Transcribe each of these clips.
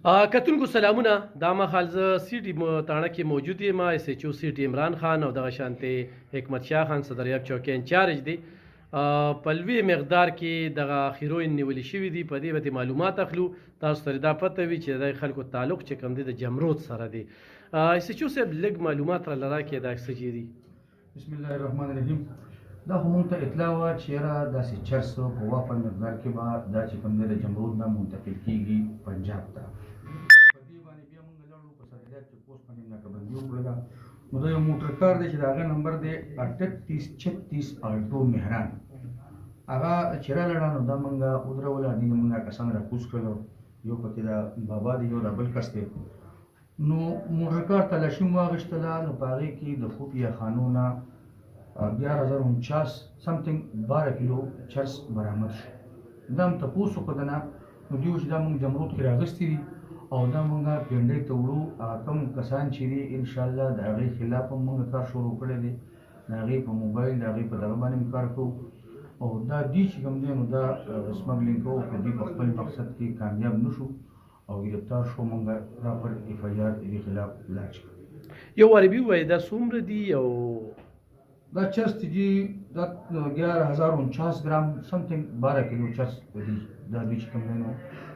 کتونکو سلامونه دا مهال زه سی ټي تاڼه کې موجود یم اس ایچ او سی ټي عمران خان او دغه شانتې حکمت شاه خان صدریاب چوکۍ انچارج دی. په لوی مقدار کې دغه هیروین نیولې شوي دي. په دې به معلومات اخلو تاسو ته دا پته وي چې د خلکو تعلق چې کوم دی د جمرود سره دی. اس ایچ او صاحب لږ معلومات را لرا کې دا څه دي. بسم الله الرحمن الرحیم. دا خو مونږ ته اطلاع وه چې یاره داسې چرس په وافر مقدار کې به دا چې کوم دی د جمرود نه منتقل کېږي پنجاب ته. په دې باندې بیا مونږ لاړو په صدریاب چک پوسټ باندې ناکبندي وکړله. نو دا یو موټر کار دی چې د هغه نمبر دی 3836 آلټو مهران. هغه چې رالاړه نو دا مونږ ودروله. دې نه مونږ کسان راکوز کړلو. یو پکې دا بابا دی، یو دا بل کس دی. نو موټر کار تلاشي مو واخیستله. نو په هغې کې د خفیه خانو نه 1149 سمثینګ 12 کیلو چرس برآمد شو. دا هم تپوس وکړه د نه. نو دوی چې دا مونږ جمرود کې راغستي دي او دا مونږ پینډۍ ته وړو. هغه کوم کسان چې دي انشاءالله د هغې خلاف هم مونږ کار شروع کړی دی. د هغې په موبایل د هغې په دغه باندې هم کار کوو او دا دوی چې کوم دی نو دا سمګلینګ کوو. که دوی په خپل مقصد کې کامیاب نه شو او گرفتار شو مونږ را پر اف آی آر دې خلاف لاچ کړو. یو عربي ووایي دا څومره دي او دا چرس دی دا 1149 ګرام سمثینګ 12 کیلو چرس دی. دا دوی چې کوم دی نو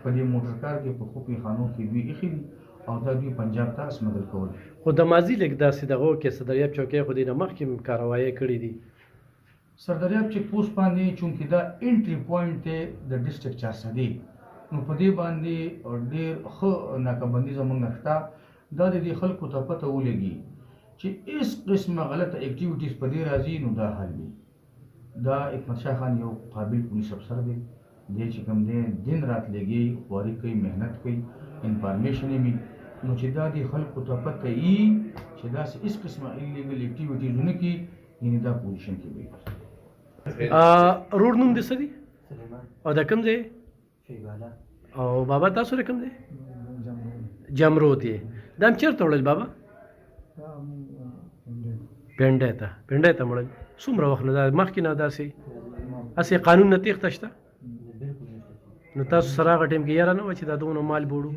په دې موټر کار کې په خفیه خانو کې دوی ایښي دي او دا دوی پنجاب ته سمګل کول. خو د ماضي لږ داسې دغه کې صدریاب چوکۍ خو دې نه مخکې کاروایي کړي دي. صدریاب چک پوسټ باندې چونکې دا انټري پوینټ دی د ډسټرکټ چارسدي، نو په دې باندې ډېر ښه ناکبندي زموږ نه شته. دا د دې خلکو ته پته ولګي چې هېڅ قسمه غلطه اکټیویټیز په دې راځي نو دا حل وي. دا حکمت شاه خان یو قابل پولیس افسر دی. دی چې کوم دی دن رات لګي، خواري کوي، محنت کوي، انفارمیشن یې وي. نو چې دا د خلکو ته پته وي چې داسې هېڅ قسمه انلیګل اکټیویټیز ونه کړي، یعنې دا پوزیشن کې وي. روډ نوم دې څه دی او دا کوم ځای او بابا تاسو د کوم ځای؟ جمرود یې. دا هم چېرته وړل بابا؟ پینډۍ ته مړل. څومره وخت نه دا مخکې نه داسې قانون نه تېښته شته؟ نو تاسو سره هغه ټایم کې یاره نه وه چې دا دومره مال بوړو؟